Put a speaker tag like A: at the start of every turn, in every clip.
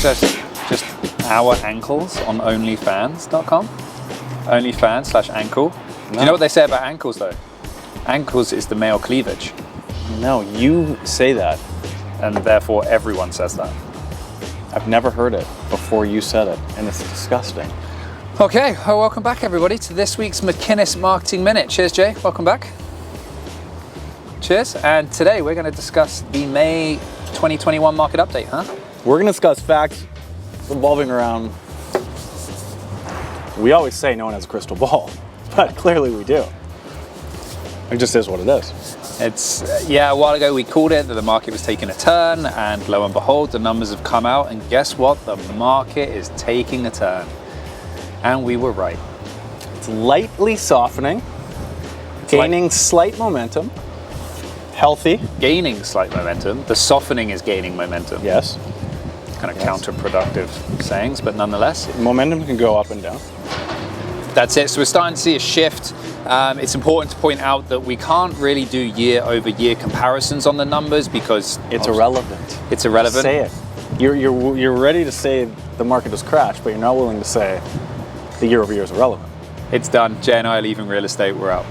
A: access just our ankles on onlyfans.com. OnlyFans/ankle. No. Do you know what they say about ankles though? Ankles is the male cleavage.
B: No, you say that.
A: And therefore everyone says that.
B: I've never heard it before you said it, and it's disgusting.
A: Okay, well, welcome back everybody to this week's McInnes Marketing Minute. Cheers, Jay. Welcome back. Cheers. And today we're going to discuss the May 2021 market update, huh?
B: We're going to discuss facts revolving around, we always say no one has a crystal ball, but clearly we do. It just is what it is.
A: It's, a while ago we called it that the market was taking a turn, and lo and behold, the numbers have come out, and guess what? The market is taking a turn. And we were right.
B: It's lightly softening, gaining slight momentum, healthy.
A: Gaining slight momentum. The softening is gaining momentum.
B: Yes.
A: Kind of counterproductive sayings, but nonetheless.
B: Momentum can go up and down.
A: That's it. So we're starting to see a shift. It's important to point out that we can't really do year-over-year comparisons on the numbers because
B: it's irrelevant.
A: It's irrelevant.
B: Say it. You're ready to say the market has crashed, but you're not willing to say the year-over-year is irrelevant.
A: It's done. Jay and I are leaving real estate. We're out.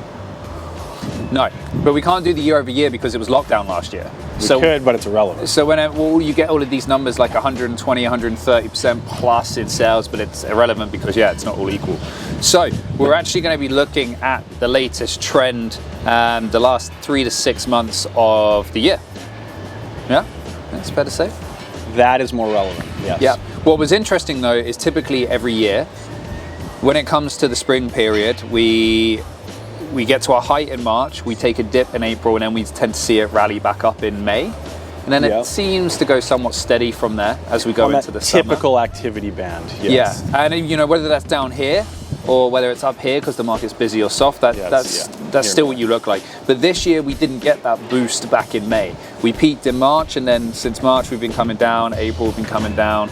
A: No, but we can't do the year-over-year because it was lockdown last year.
B: We could, but it's irrelevant.
A: So when you get all of these numbers like 120, 130% plus in sales, but it's irrelevant because, it's not all equal. So we're actually going to be looking at the latest trend, the last 3 to 6 months of the year. Yeah, that's fair to say.
B: That is more relevant, yes.
A: Yeah. What was interesting, though, is typically every year, when it comes to the spring period, we get to a height in March, we take a dip in April, and then we tend to see it rally back up in May. And then it seems to go somewhat steady from there as we go into the summer.
B: Typical activity band, yes.
A: Yeah, and whether that's down here or whether it's up here because the market's busy or soft, that's still what you look like. But this year we didn't get that boost back in May. We peaked in March, and then since March we've been coming down, April we've been coming down,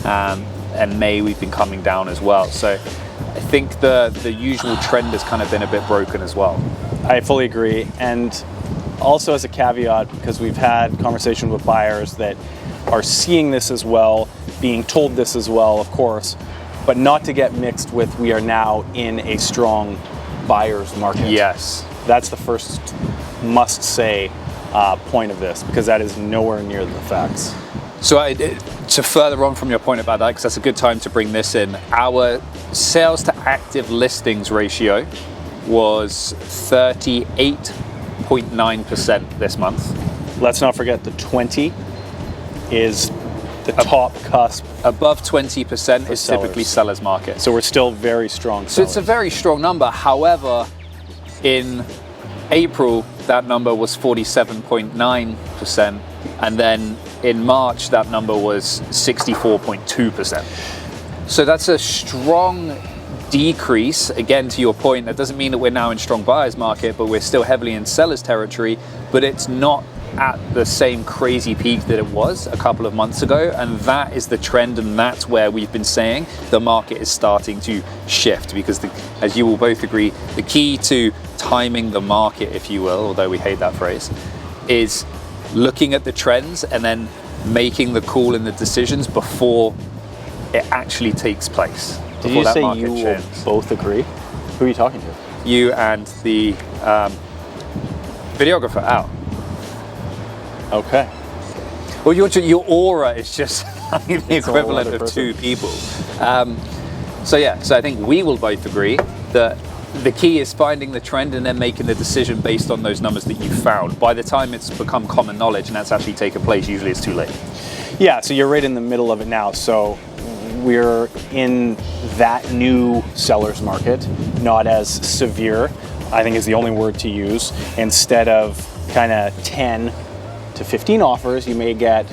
A: and May we've been coming down as well. So I think the usual trend has kind of been a bit broken as well.
B: I fully agree. And also as a caveat, because we've had conversations with buyers that are seeing this as well, being told this as well, of course, but not to get mixed with we are now in a strong buyer's market.
A: Yes.
B: That's the first must-say point of this, because that is nowhere near the facts.
A: So to further on from your point about that, because that's a good time to bring this in, our sales to active listings ratio was 38.9% this month.
B: Let's not forget the 20 is the top cusp.
A: Above 20% is typically seller's market.
B: So we're still very strong sellers.
A: So it's a very strong number. However, in April, that number was 47.9%. And then in March, that number was 64.2%. So that's a strong decrease. Again, to your point, that doesn't mean that we're now in strong buyer's market, but we're still heavily in seller's territory, but it's not at the same crazy peak that it was a couple of months ago. And that is the trend, and that's where we've been saying the market is starting to shift, because as you will both agree, the key to timing the market, if you will, although we hate that phrase, is looking at the trends and then making the call and the decisions before it actually takes place.
B: Did you say you will both agree? Who are you talking to?
A: You and the videographer, Al.
B: Okay.
A: Well, your aura is just the equivalent of two people. So I think we will both agree that the key is finding the trend and then making the decision based on those numbers that you found. By the time it's become common knowledge and that's actually taken place, usually it's too late.
B: Yeah, so you're right in the middle of it now. So we're in that new seller's market, not as severe, I think is the only word to use. Instead of kind of 10 to 15 offers, you may get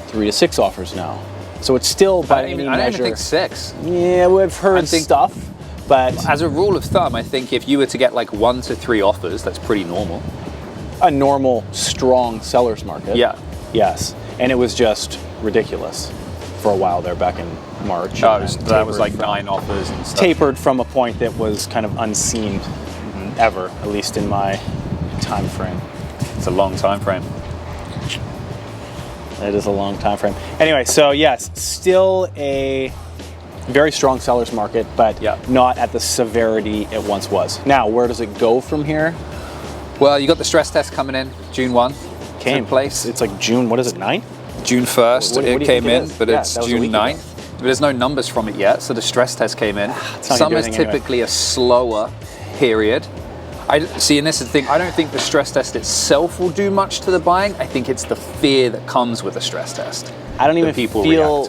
B: 3 to 6 offers now. So it's still by any measure.
A: I don't even think 6.
B: Yeah, we've heard stuff. But
A: as a rule of thumb, I think if you were to get like 1 to 3 offers, that's pretty normal.
B: A normal, strong seller's market.
A: Yeah.
B: Yes. And it was just ridiculous for a while there back in March.
A: That was like 9 offers and stuff.
B: Tapered from a point that was kind of unseen ever, at least in my time frame.
A: It's a long time frame.
B: That is a long time frame. Anyway, so yes, still a very strong seller's market, but not at the severity it once was. Now, where does it go from here?
A: Well, you got the stress test coming in, June 1.
B: Came.
A: Place.
B: It's like June, what is it, 9th?
A: June 1st, it came in, but it's June 9th. But there's no numbers from it yet, so the stress test came in. Summer's typically a slower period. See, and this is the thing, I don't think the stress test itself will do much to the buying. I think it's the fear that comes with a stress test.
B: I don't even feel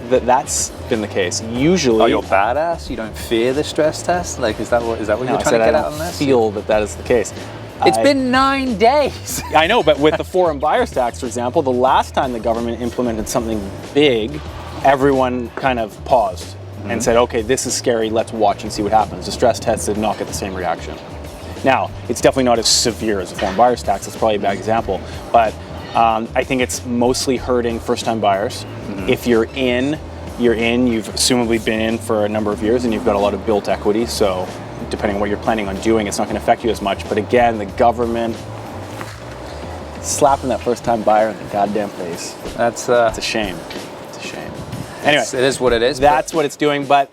B: that that's been the case. Usually...
A: Oh, you're badass? You don't fear the stress test? Like, is that what you're trying to get out on this?
B: I feel that is the case.
A: It's been 9 days.
B: I know, but with the foreign buyer's tax, for example, the last time the government implemented something big, everyone kind of paused and said, okay, this is scary, let's watch and see what happens. The stress test did not get the same reaction. Now, it's definitely not as severe as the foreign buyer's tax. It's probably a bad example, but I think it's mostly hurting first-time buyers. If you're in, you've assumably been in for a number of years and you've got a lot of built equity, so depending on what you're planning on doing, it's not going to affect you as much. But again, the government slapping that first-time buyer in the goddamn face. It's a shame. It's a shame. Anyway,
A: it is what it is.
B: That's what it's doing, but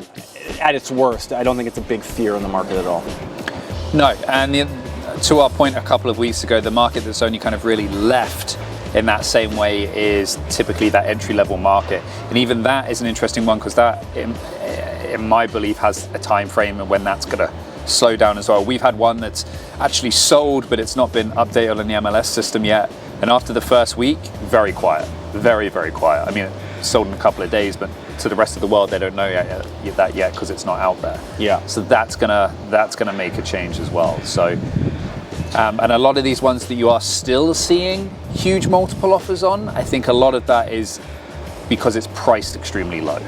B: at its worst, I don't think it's a big fear in the market at all.
A: No, and to our point a couple of weeks ago, the market that's only kind of really left in that same way is typically that entry-level market. And even that is an interesting one because that, in my belief, has a time frame and when that's going to slow down as well. We've had one that's actually sold, but it's not been updated on the MLS system yet. And after the first week, very quiet, very, very quiet. I mean, it sold in a couple of days, but to the rest of the world, they don't know that yet because it's not out there.
B: Yeah.
A: So that's gonna make a change as well. So, and a lot of these ones that you are still seeing huge multiple offers on, I think a lot of that is because it's priced extremely low.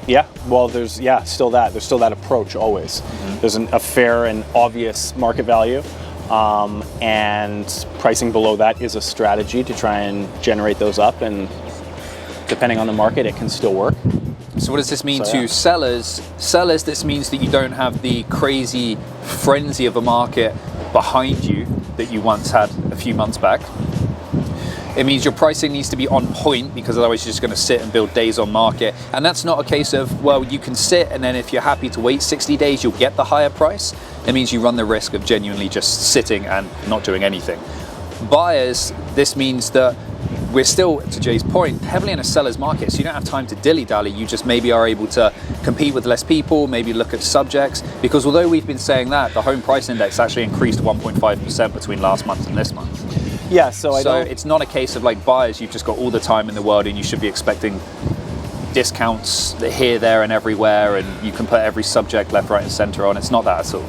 B: Yeah, well, there's still that approach always. There's a fair and obvious market value, and pricing below that is a strategy to try and generate those up, and depending on the market, it can still work.
A: So what does this mean to sellers? Sellers, this means that you don't have the crazy frenzy of a market behind you that you once had a few months back. It means your pricing needs to be on point because otherwise you're just going to sit and build days on market. And that's not a case of, well, you can sit and then if you're happy to wait 60 days, you'll get the higher price. It means you run the risk of genuinely just sitting and not doing anything. Buyers, this means that we're still, to Jay's point, heavily in a seller's market, so you don't have time to dilly-dally. You just maybe are able to compete with less people, maybe look at subjects, because although we've been saying that, the home price index actually increased 1.5% between last month and this month.
B: Yeah, so
A: it's not a case of like buyers, you've just got all the time in the world and you should be expecting discounts here, there and everywhere, and you can put every subject left, right and center on. It's not that at all.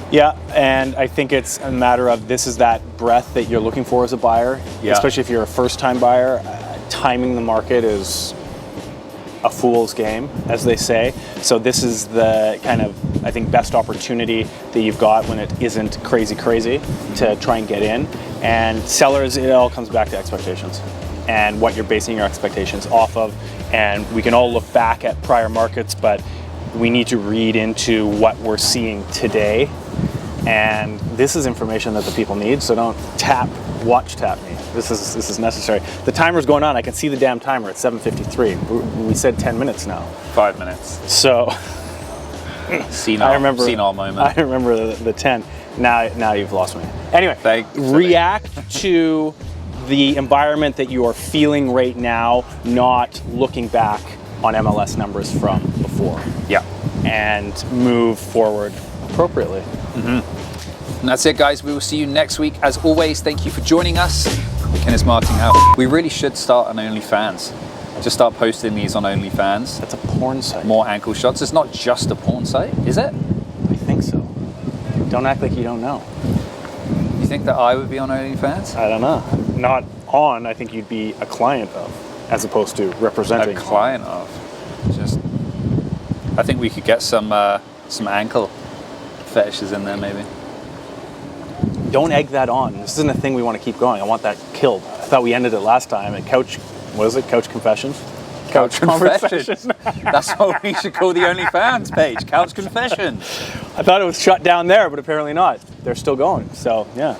B: Yeah, and I think it's a matter of this is that breadth that you're looking for as a buyer, especially if you're a first-time buyer. Timing the market is a fool's game, as they say. So this is the kind of, I think, best opportunity that you've got when it isn't crazy to try and get in. And sellers, it all comes back to expectations and what you're basing your expectations off of. And we can all look back at prior markets, but we need to read into what we're seeing today. And this is information that the people need, so don't watch tap me. This is necessary. The timer's going on. I can see the damn timer at 7:53. We said 10 minutes now.
A: 5 minutes.
B: So
A: senile moment.
B: I remember the 10. Now you've lost me. Anyway, react to the environment that you are feeling right now, not looking back on MLS numbers from before.
A: Yeah.
B: And move forward appropriately.
A: And that's it, guys. We will see you next week. As always, thank you for joining us. McInnes Marketing House. We really should start an OnlyFans. Just start posting these on OnlyFans.
B: That's a porn site.
A: More ankle shots. It's not just a porn site, is it?
B: I think so. Don't act like you don't know.
A: You think that I would be on OnlyFans?
B: I don't know. Not on. I think you'd be a client of, as opposed to representing.
A: A client of. I think we could get some ankle fetishes in there, maybe.
B: Don't egg that on. This isn't a thing we want to keep going. I want that killed. I thought we ended it last time at Couch Confessions?
A: Couch Confessions. That's what we should call the OnlyFans page, Couch Confessions.
B: I thought it was shut down there, but apparently not. They're still going. So, yeah.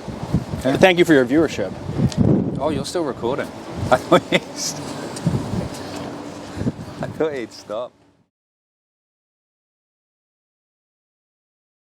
B: Okay. Thank you for your viewership.
A: Oh, you're still recording. I thought he'd stop.